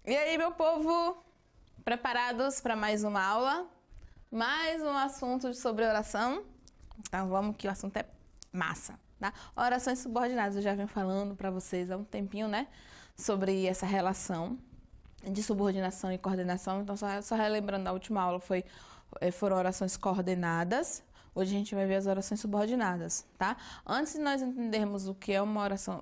E aí, meu povo? Preparados para mais uma aula? Mais um assunto sobre oração? Então vamos que o assunto é massa, tá? Orações subordinadas, eu já venho falando para vocês há um tempinho, né? Sobre essa relação de subordinação e coordenação. Então, só relembrando, a última aula foram orações coordenadas. Hoje a gente vai ver as orações subordinadas, tá? Antes de nós entendermos o que é uma oração,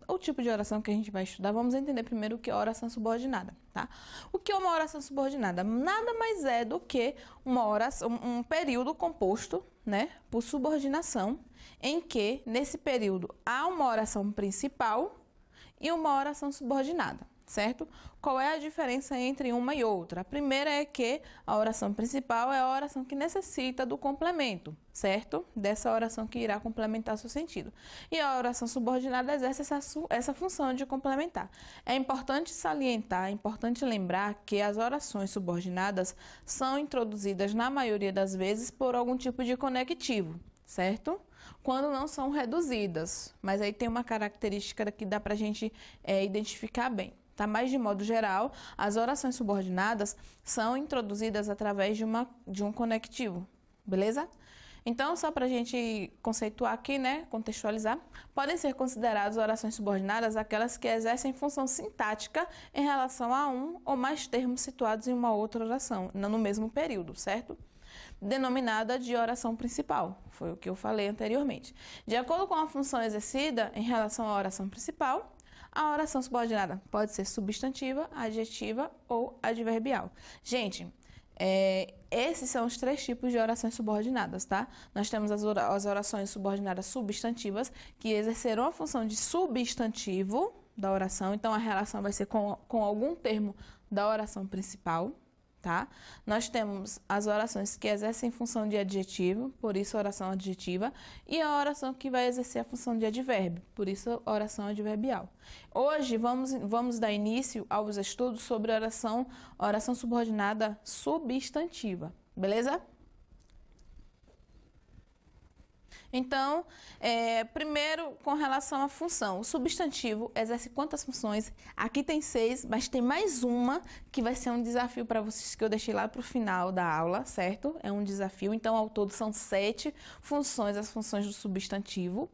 o tipo de oração que a gente vai estudar, vamos entender primeiro o que é oração subordinada, tá? O que é uma oração subordinada? Nada mais é do que uma oração, um período composto, né, por subordinação, em que, nesse período, há uma oração principal e uma oração subordinada, certo? Qual é a diferença entre uma e outra? A primeira é que a oração principal é a oração que necessita do complemento, certo? Dessa oração que irá complementar seu sentido. E a oração subordinada exerce essa função de complementar. É importante salientar, é importante lembrar que as orações subordinadas são introduzidas, na maioria das vezes, por algum tipo de conectivo, certo? Quando não são reduzidas, mas aí tem uma característica que dá pra gente identificar bem. Tá? Mas, de modo geral, as orações subordinadas são introduzidas através de um conectivo, beleza? Então, só para a gente conceituar aqui, né, contextualizar, podem ser consideradas orações subordinadas aquelas que exercem função sintática em relação a um ou mais termos situados em uma outra oração, no mesmo período, certo? Denominada de oração principal, foi o que eu falei anteriormente. De acordo com a função exercida em relação à oração principal, a oração subordinada pode ser substantiva, adjetiva ou adverbial. Gente, esses são os três tipos de orações subordinadas, tá? Nós temos as orações subordinadas substantivas, que exercerão a função de substantivo da oração, então a relação vai ser com algum termo da oração principal. Tá? Nós temos as orações que exercem função de adjetivo, por isso oração adjetiva, e a oração que vai exercer a função de advérbio, por isso oração adverbial. Hoje vamos dar início aos estudos sobre oração subordinada substantiva, beleza? Então, primeiro, com relação à função, o substantivo exerce quantas funções? Aqui tem 6, mas tem mais uma que vai ser um desafio para vocês que eu deixei lá para o final da aula, certo? É um desafio, então ao todo são 7 funções, as funções do substantivo,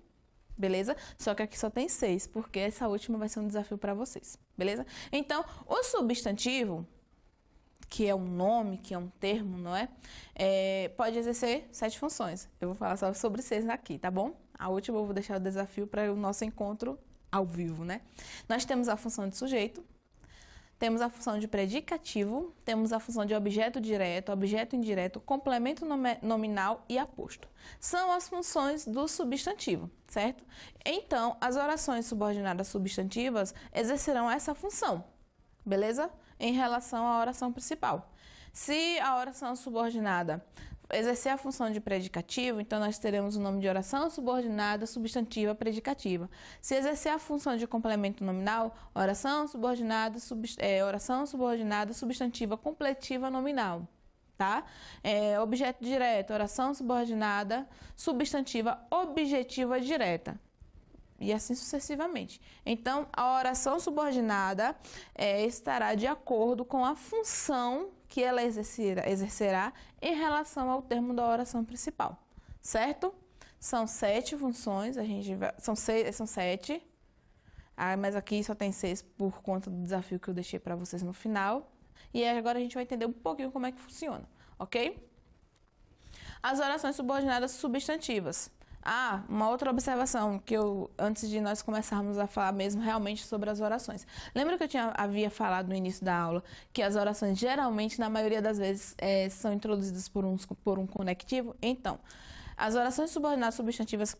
beleza? Só que aqui só tem 6, porque essa última vai ser um desafio para vocês, beleza? Então, o substantivo, que é um nome, que é um termo, não é? Pode exercer 7 funções. Eu vou falar só sobre 6 aqui, tá bom? A última eu vou deixar o desafio para o nosso encontro ao vivo, né? Nós temos a função de sujeito, temos a função de predicativo, temos a função de objeto direto, objeto indireto, complemento nominal e aposto. São as funções do substantivo, certo? Então, as orações subordinadas substantivas exercerão essa função, beleza? Em relação à oração principal. Se a oração subordinada exercer a função de predicativo, então nós teremos o nome de oração subordinada substantiva predicativa. Se exercer a função de complemento nominal, oração subordinada substantiva completiva nominal. Tá? Objeto direto, oração subordinada substantiva objetiva direta. E assim sucessivamente. Então, a oração subordinada estará de acordo com a função que ela exercerá em relação ao termo da oração principal, certo? São 7 funções, são 7, mas aqui só tem 6 por conta do desafio que eu deixei para vocês no final. E agora a gente vai entender um pouquinho como é que funciona, ok? As orações subordinadas substantivas. Uma outra observação que antes de nós começarmos a falar mesmo realmente sobre as orações. Lembra que eu havia falado no início da aula que as orações geralmente, na maioria das vezes, são introduzidas por um conectivo? Então, as orações subordinadas substantivas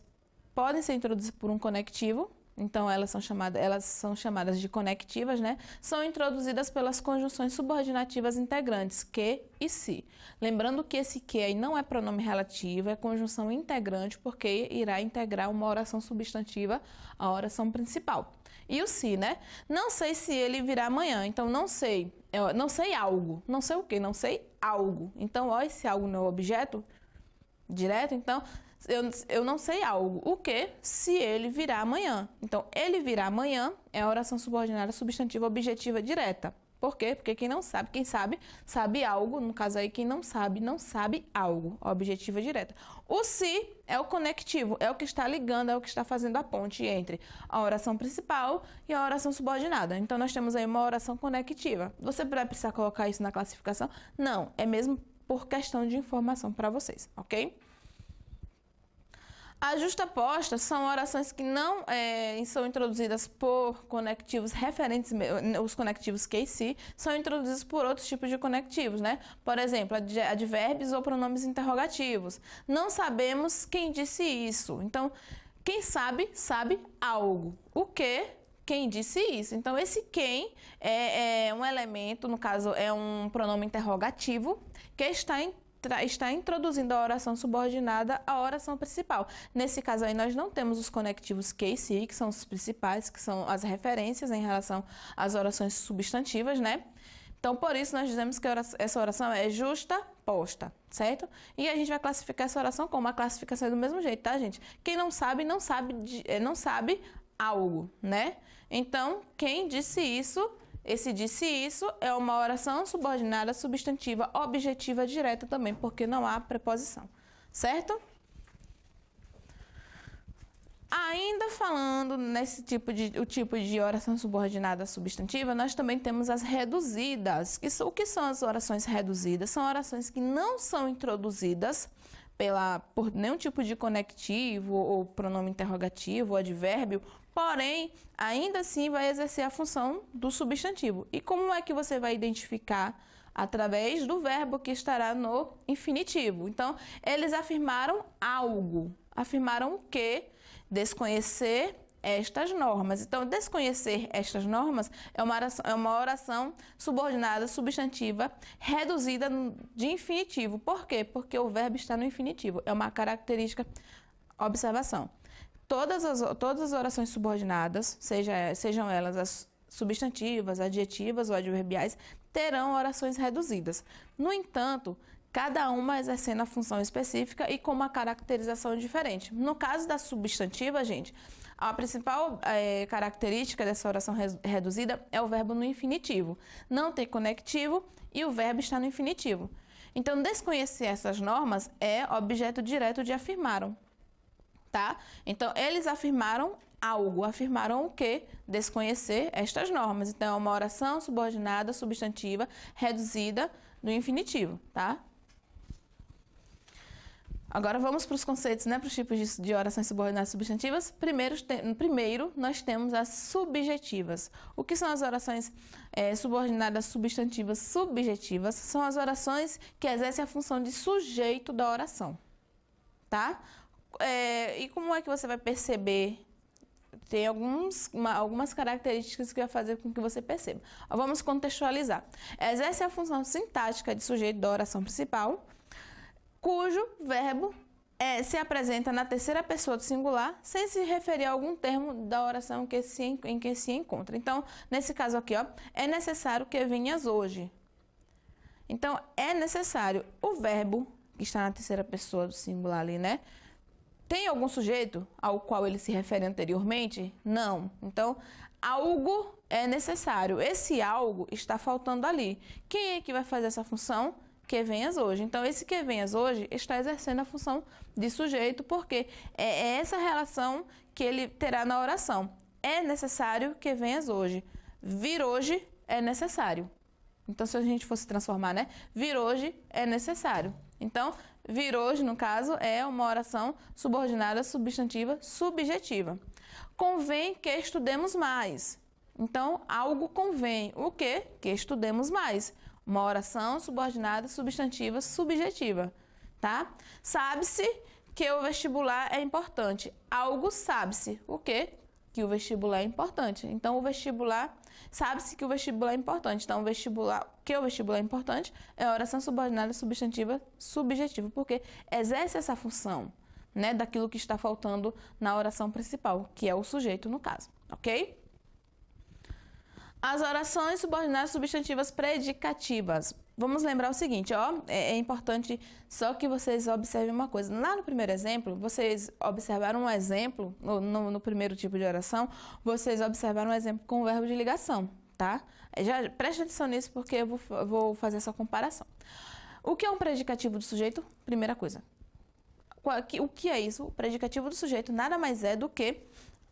podem ser introduzidas por um conectivo. Então, elas são chamadas de conectivas, né? São introduzidas pelas conjunções subordinativas integrantes, que e se. Lembrando que esse que aí não é pronome relativo, é conjunção integrante, porque irá integrar uma oração substantiva à oração principal. E o se, né? Não sei se ele virá amanhã, então não sei. Não sei algo. Não sei o que, não sei algo. Então, esse algo não é o objeto direto, então eu não sei algo. O que? Se ele virá amanhã. Então, ele virá amanhã é a oração subordinada substantiva objetiva direta. Por quê? Porque quem não sabe, quem sabe, sabe algo. No caso aí, quem não sabe, não sabe algo. Objetiva direta. O se é o conectivo, é o que está ligando, é o que está fazendo a ponte entre a oração principal e a oração subordinada. Então, nós temos aí uma oração conectiva. Você vai precisar colocar isso na classificação? Não, é mesmo por questão de informação para vocês, ok? As justapostas são orações que não são introduzidas por conectivos referentes, os conectivos que e se são introduzidos por outros tipos de conectivos, né? Por exemplo, advérbios ou pronomes interrogativos. Não sabemos quem disse isso. Então, quem sabe, sabe algo. O que? Quem disse isso. Então, esse quem é um elemento, no caso, é um pronome interrogativo que está introduzindo a oração subordinada à oração principal. Nesse caso aí, nós não temos os conectivos que e se, que são os principais, que são as referências em relação às orações substantivas, né? Então, por isso, nós dizemos que essa oração é justaposta, certo? E a gente vai classificar essa oração como? A classificação é do mesmo jeito, tá, gente? Quem não sabe, não sabe algo, né? Então, quem disse isso... Esse disse isso é uma oração subordinada substantiva objetiva direta também, porque não há preposição, certo? Ainda falando nesse tipo de oração subordinada substantiva, nós também temos as reduzidas. O que são as orações reduzidas? São orações que não são introduzidas por nenhum tipo de conectivo ou pronome interrogativo ou advérbio, porém, ainda assim vai exercer a função do substantivo. E como é que você vai identificar? Através do verbo que estará no infinitivo. Então, eles afirmaram algo. Afirmaram o quê? Desconhecer estas normas. Então, desconhecer estas normas é uma oração subordinada substantiva reduzida de infinitivo. Por quê? Porque o verbo está no infinitivo. É uma característica. Observação. Todas as orações subordinadas, sejam elas as substantivas, adjetivas ou adverbiais, terão orações reduzidas. No entanto, cada uma exercendo a função específica e com uma caracterização diferente. No caso da substantiva, gente, a principal característica dessa oração reduzida é o verbo no infinitivo. Não tem conectivo e o verbo está no infinitivo. Então, desconhecer essas normas é objeto direto de afirmaram. Tá? Então, eles afirmaram algo. Afirmaram o quê? Desconhecer estas normas. Então, é uma oração subordinada, substantiva, reduzida no infinitivo, tá? Agora, vamos para os conceitos, né? Para os tipos de orações subordinadas substantivas. Primeiro, nós temos as subjetivas. O que são as orações subordinadas substantivas subjetivas? São as orações que exercem a função de sujeito da oração, tá? E como é que você vai perceber? Tem algumas características que vai fazer com que você perceba. Vamos contextualizar. Exerce a função sintática de sujeito da oração principal, cujo verbo se apresenta na terceira pessoa do singular, sem se referir a algum termo da oração em que se encontra. Então, nesse caso aqui, ó, é necessário que venhas hoje. Então, é necessário. O verbo, que está na terceira pessoa do singular ali, né? Tem algum sujeito ao qual ele se refere anteriormente? Não. Então, algo é necessário. Esse algo está faltando ali. Quem é que vai fazer essa função? Que venhas hoje. Então, esse que venhas hoje está exercendo a função de sujeito, porque é essa relação que ele terá na oração. É necessário que venhas hoje. Vir hoje é necessário. Então, se a gente fosse transformar, né? Vir hoje é necessário. Então, vir hoje, no caso, é uma oração subordinada substantiva subjetiva. Convém que estudemos mais. Então, algo convém. O quê? Que estudemos mais. Uma oração subordinada substantiva subjetiva, tá? Sabe-se que o vestibular é importante. Algo sabe-se. O quê? Que o vestibular é importante. Então, o vestibular... Sabe-se que o vestibular é importante. Então, o vestibular é importante é a oração subordinada substantiva subjetiva, porque exerce essa função, né, daquilo que está faltando na oração principal, que é o sujeito no caso, ok? As orações subordinadas substantivas predicativas. vamos lembrar o seguinte, ó, é importante só que vocês observem uma coisa. Lá no primeiro exemplo, vocês observaram um exemplo, no primeiro tipo de oração, vocês observaram um exemplo com o verbo de ligação, tá? Já preste atenção nisso porque eu vou fazer essa comparação. O que é um predicativo do sujeito? Primeira coisa. O que é isso? O predicativo do sujeito nada mais é do que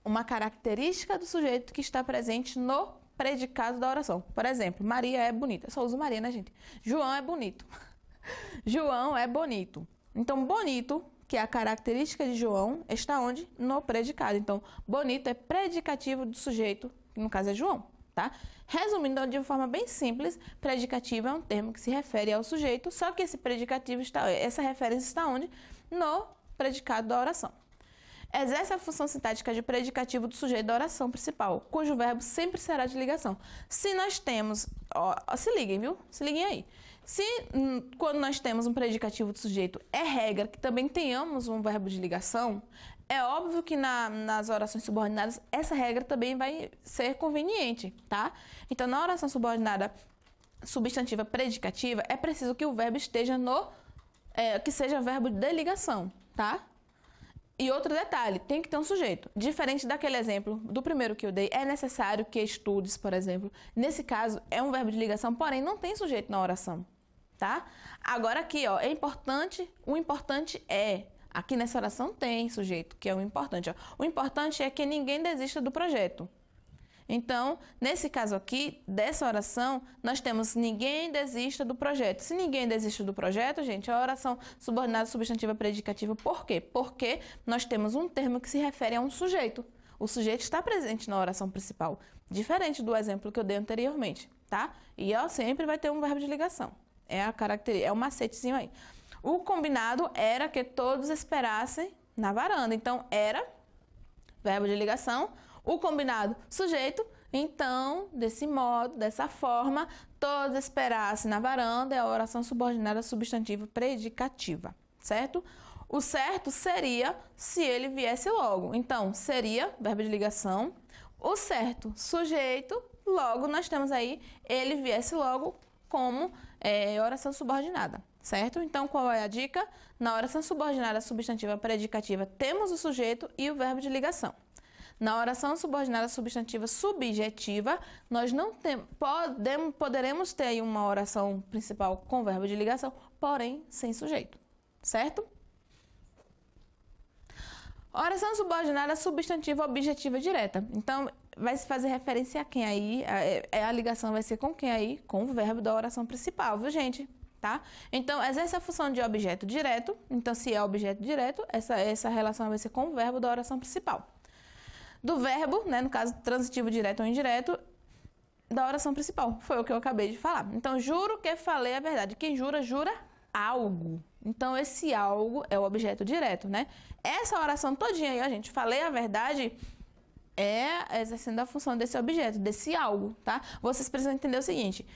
uma característica do sujeito que está presente no predicado da oração. Por exemplo, Maria é bonita. Eu só uso Maria, né, gente? João é bonito. João é bonito. Então, bonito, que é a característica de João, está onde? No predicado. Então, bonito é predicativo do sujeito, que no caso é João, tá? Resumindo de uma forma bem simples, predicativo é um termo que se refere ao sujeito, só que esse predicativo essa referência está onde? No predicado da oração. Exerce a função sintática de predicativo do sujeito da oração principal, cujo verbo sempre será de ligação. Se nós temos... se liguem, viu? Se liguem aí. Se quando nós temos um predicativo do sujeito, é regra que também tenhamos um verbo de ligação, é óbvio que nas orações subordinadas essa regra também vai ser conveniente, tá? Então, na oração subordinada substantiva predicativa, é preciso que o verbo esteja que seja verbo de ligação, tá? E outro detalhe, tem que ter um sujeito. Diferente daquele exemplo do primeiro que eu dei, é necessário que estudes, por exemplo. Nesse caso, é um verbo de ligação, porém não tem sujeito na oração, tá? Agora aqui, ó, o importante é, aqui nessa oração tem sujeito, que é o importante, ó. O importante é que ninguém desista do projeto. Então, nesse caso aqui, dessa oração, nós temos ninguém desista do projeto. Se ninguém desiste do projeto, gente, a oração subordinada substantiva predicativa, por quê? Porque nós temos um termo que se refere a um sujeito. O sujeito está presente na oração principal, diferente do exemplo que eu dei anteriormente, tá? E ó, sempre vai ter um verbo de ligação. É um macetezinho aí. O combinado era que todos esperassem na varanda. Então, era verbo de ligação. O combinado, sujeito. Então, desse modo, dessa forma, todos esperassem na varanda é a oração subordinada substantiva predicativa, certo? O certo seria se ele viesse logo. Então, seria verbo de ligação. O certo, sujeito. Logo, nós temos aí ele viesse logo como oração subordinada, certo? Então, qual é a dica? Na oração subordinada substantiva predicativa, temos o sujeito e o verbo de ligação. Na oração subordinada substantiva subjetiva, nós não poderemos ter aí uma oração principal com verbo de ligação, porém sem sujeito, certo? Oração subordinada substantiva objetiva direta. Então, vai se fazer referência a quem aí? A ligação vai ser com quem aí? Com o verbo da oração principal, viu, gente? Tá? Então, exerce a função de objeto direto. Então, se é objeto direto, essa relação vai ser com o verbo da oração principal. Do verbo, né, no caso transitivo direto ou indireto, da oração principal. Foi o que eu acabei de falar. Então, juro que falei a verdade. Quem jura, jura algo. Então, esse algo é o objeto direto, né? Essa oração todinha aí, ó, gente, falei a verdade, é exercendo a função desse objeto, desse algo, tá? Vocês precisam entender o seguinte.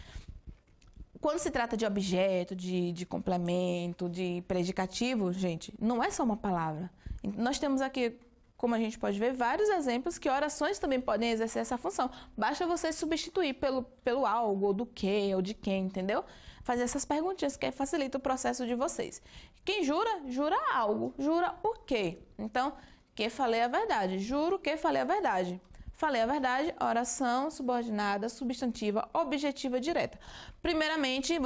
Quando se trata de objeto, de complemento, de predicativo, gente, não é só uma palavra. Nós temos aqui, como a gente pode ver, vários exemplos que orações também podem exercer essa função. Basta você substituir pelo algo, ou do que, ou de quem, entendeu? Fazer essas perguntinhas que facilita o processo de vocês. Quem jura, jura algo. Jura o quê? Então, que falei a verdade. Juro que falei a verdade. Falei a verdade, oração subordinada, substantiva, objetiva direta. Primeiramente,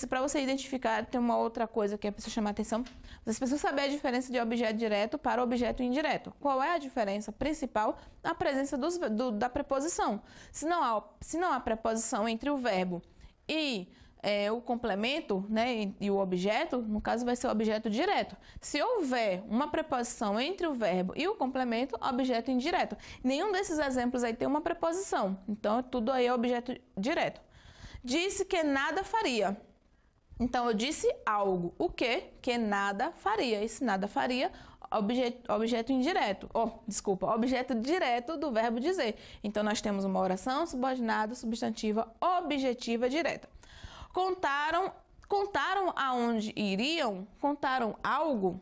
para você identificar, tem uma outra coisa que é preciso chamar a atenção. Vocês precisam saber a diferença de objeto direto para objeto indireto. Qual é a diferença principal? A presença da preposição. Se não há preposição entre o verbo e o complemento, né, e o objeto, no caso vai ser o objeto direto. Se houver uma preposição entre o verbo e o complemento, objeto indireto. Nenhum desses exemplos aí tem uma preposição, então tudo aí é objeto direto. Disse que nada faria. Então eu disse algo. O quê? Que nada faria. Esse nada faria, objeto indireto. Objeto direto do verbo dizer. Então nós temos uma oração subordinada, substantiva, objetiva direta. Contaram aonde iriam, contaram algo,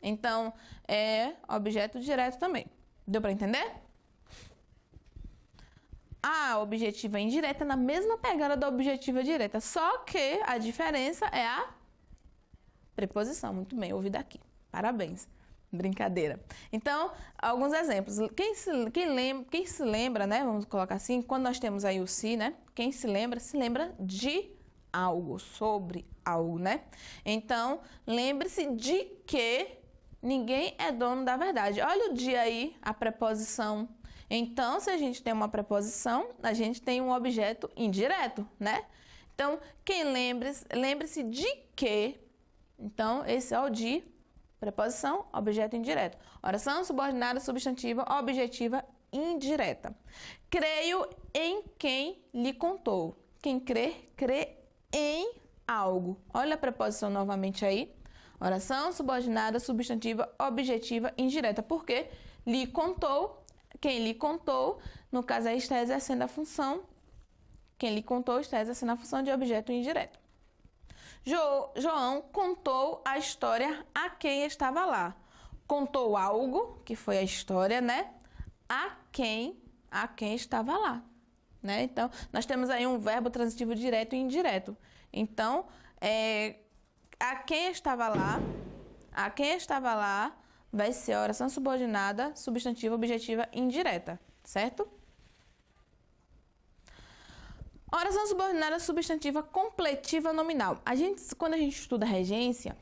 então é objeto direto também. Deu para entender? a objetiva indireta na mesma pegada da objetiva direta, só que a diferença é a preposição. Muito bem, ouvido aqui. Parabéns. Brincadeira. Então, alguns exemplos. Quem se lembra, né? Vamos colocar assim, quando nós temos aí o se, né? Quem se lembra de algo, sobre algo, né? Então, lembre-se de que ninguém é dono da verdade. Olha o de aí, a preposição. Então, se a gente tem uma preposição, a gente tem um objeto indireto, né? Então, lembre-se de que. Então, esse é o de preposição, objeto indireto. Oração subordinada, substantiva, objetiva indireta. Creio em quem lhe contou. Quem crê em algo. Olha a preposição novamente aí. Oração subordinada, substantiva, objetiva indireta. Por quê? Lhe contou. Quem lhe contou, no caso aí está exercendo a função. Quem lhe contou está exercendo a função de objeto indireto. João contou a história a quem estava lá. Contou algo, que foi a história, né? A quem estava lá, né? Então, nós temos aí um verbo transitivo direto e indireto. Então, a quem estava lá vai ser a oração subordinada, substantiva, objetiva indireta, certo? Oração subordinada substantiva completiva nominal. Quando a gente estuda regência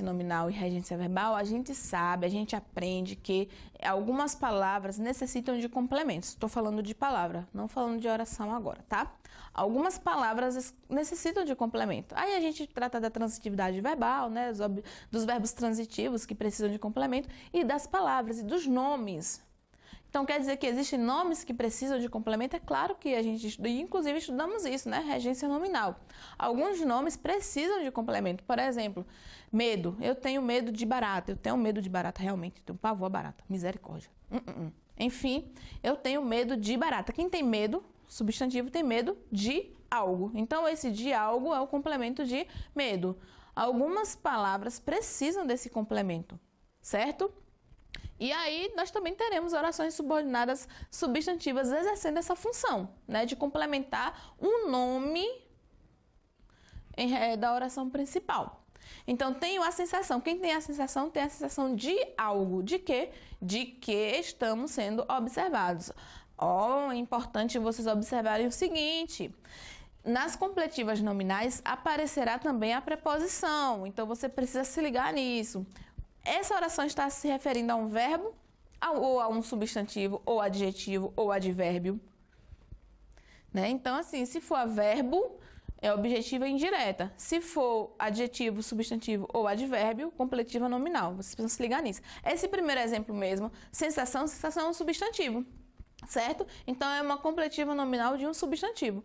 nominal e regência verbal, a gente aprende que algumas palavras necessitam de complementos. Estou falando de palavra, não falando de oração agora, tá? Algumas palavras necessitam de complemento. Aí a gente trata da transitividade verbal, né? Dos verbos transitivos que precisam de complemento e das palavras e dos nomes. Então, quer dizer que existem nomes que precisam de complemento? É claro que a gente estuda, e inclusive estudamos isso, né? Regência nominal. Alguns nomes precisam de complemento. Por exemplo, medo. Eu tenho medo de barata. Eu tenho medo de barata, realmente. Eu tenho pavor a barata. Misericórdia. Enfim, eu tenho medo de barata. Quem tem medo, substantivo, tem medo de algo. Então, esse de algo é o complemento de medo. Algumas palavras precisam desse complemento, certo? E aí, nós também teremos orações subordinadas substantivas exercendo essa função, né? De complementar um nome da oração principal. Então, tenho a sensação. Quem tem a sensação de algo. De quê? De que estamos sendo observados. É importante vocês observarem o seguinte. Nas completivas nominais, aparecerá também a preposição. Então, você precisa se ligar nisso. Essa oração está se referindo a um verbo, ou a um substantivo, ou adjetivo, ou advérbio. Né? Então, assim, se for verbo, é objetiva indireta. Se for adjetivo, substantivo ou advérbio, completiva nominal. Vocês precisam se ligar nisso. Esse primeiro exemplo mesmo, sensação é um substantivo, certo? Então, é uma completiva nominal de um substantivo.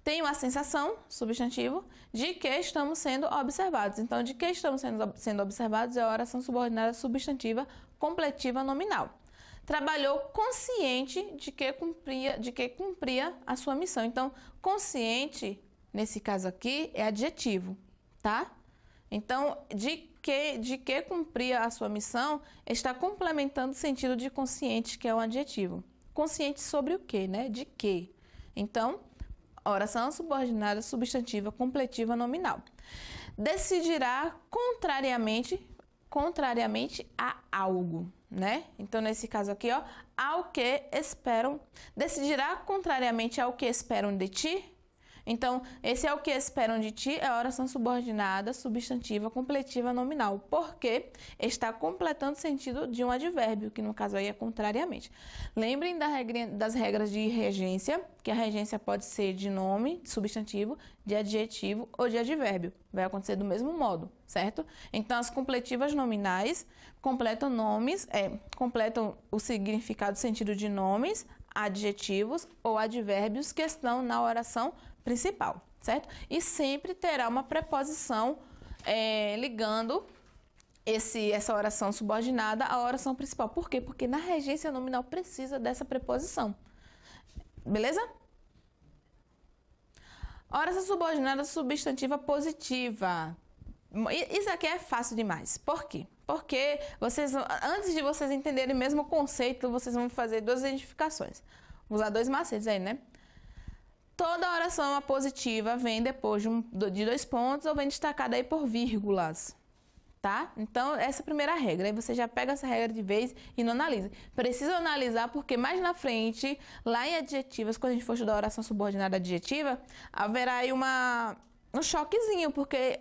Tenho a sensação, substantivo, de que estamos sendo observados. Então, de que estamos sendo observados é a oração subordinada substantiva completiva nominal. Trabalhou consciente de que cumpria a sua missão. Então, consciente, nesse caso aqui, é adjetivo, tá? Então, de que cumpria a sua missão, está complementando o sentido de consciente, que é um adjetivo. Consciente sobre o quê, né? De quê? Então, oração subordinada substantiva completiva nominal. Decidirá contrariamente a algo, né? Então, nesse caso aqui, ó, ao que esperam. Decidirá contrariamente ao que esperam de ti. Então, esse é o que esperam de ti, é a oração subordinada substantiva completiva nominal, porque está completando o sentido de um advérbio, que no caso aí é contrariamente. Lembrem das regras de regência, que a regência pode ser de nome, de substantivo, de adjetivo ou de advérbio. Vai acontecer do mesmo modo, certo? Então, as completivas nominais completam o significado, o sentido de nomes, adjetivos ou advérbios que estão na oração principal, certo? E sempre terá uma preposição ligando essa oração subordinada à oração principal. Por quê? Porque na regência nominal precisa dessa preposição. Beleza? Oração subordinada substantiva positiva. Isso aqui é fácil demais. Por quê? Porque antes de vocês entenderem mesmo o conceito, vocês vão fazer duas identificações. Vou usar dois macetes aí, né? Toda oração apositiva vem depois de 2 pontos ou vem destacada aí por vírgulas, tá? Então, essa é a primeira regra. Aí você já pega essa regra de vez e não analisa. Precisa analisar porque mais na frente, lá em adjetivas, quando a gente for estudar oração subordinada adjetiva, haverá aí um choquezinho, porque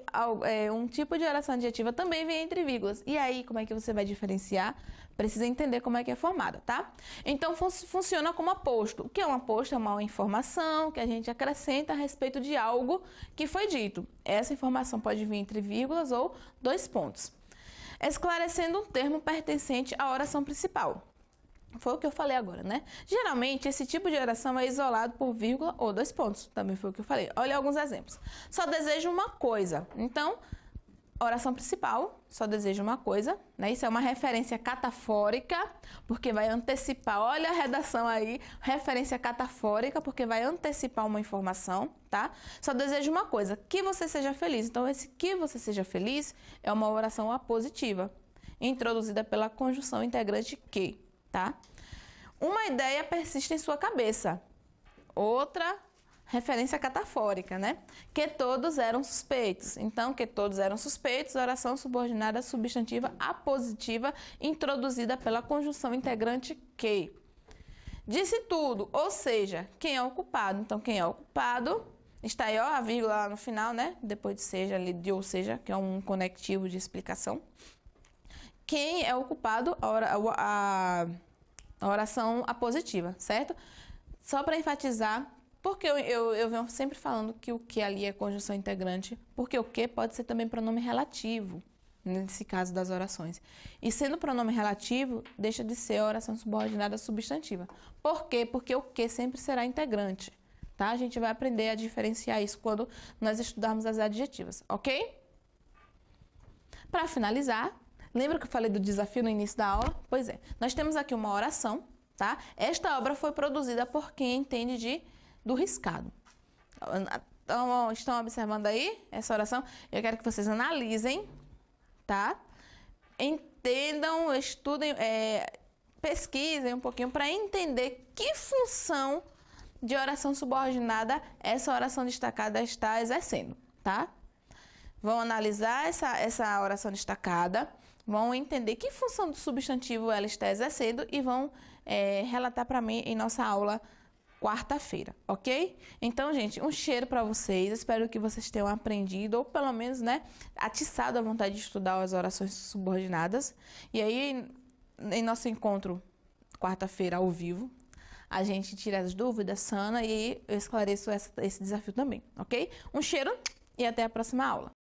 um tipo de oração adjetiva também vem entre vírgulas. E aí, como é que você vai diferenciar? Precisa entender como é que é formada, tá? Então, funciona como aposto. O que é um aposto? É uma informação que a gente acrescenta a respeito de algo que foi dito. Essa informação pode vir entre vírgulas ou 2 pontos. Esclarecendo um termo pertencente à oração principal. Foi o que eu falei agora, né? Geralmente, esse tipo de oração é isolado por vírgula ou 2 pontos. Também foi o que eu falei. Olha alguns exemplos. Só desejo uma coisa. Então, oração principal, só desejo uma coisa, né? Isso é uma referência catafórica, porque vai antecipar, olha a redação aí, referência catafórica, porque vai antecipar uma informação, tá? Só desejo uma coisa, que você seja feliz. Então, esse que você seja feliz é uma oração apositiva, introduzida pela conjunção integrante que, tá? Uma ideia persiste em sua cabeça. Outra referência catafórica, né? Que todos eram suspeitos. Então, que todos eram suspeitos, oração subordinada substantiva apositiva introduzida pela conjunção integrante que. Disse tudo, ou seja, quem é o culpado? Então, quem é o culpado? Está aí, ó, a vírgula lá no final, né? Depois de seja, ali de ou seja, que é um conectivo de explicação. Quem é o culpado? A oração apositiva, certo? Só para enfatizar, porque eu venho sempre falando que o que ali é conjunção integrante, porque o que pode ser também pronome relativo, nesse caso das orações. E sendo pronome relativo, deixa de ser a oração subordinada substantiva. Por quê? Porque o que sempre será integrante, tá? A gente vai aprender a diferenciar isso quando nós estudarmos as adjetivas, ok? Para finalizar, lembra que eu falei do desafio no início da aula? Pois é, nós temos aqui uma oração, tá? Esta obra foi produzida por quem entende do riscado. Então, estão observando aí essa oração? Eu quero que vocês analisem, tá? Entendam, estudem, pesquisem um pouquinho para entender que função de oração subordinada essa oração destacada está exercendo, tá? Vão analisar essa oração destacada, vão entender que função do substantivo ela está exercendo e vão relatar para mim em nossa aula quarta-feira, ok? Então, gente, um cheiro para vocês. Espero que vocês tenham aprendido ou pelo menos, né, atiçado a vontade de estudar as orações subordinadas. E aí, em nosso encontro quarta-feira ao vivo, a gente tira as dúvidas, sana, e eu esclareço esse desafio também, ok? Um cheiro e até a próxima aula.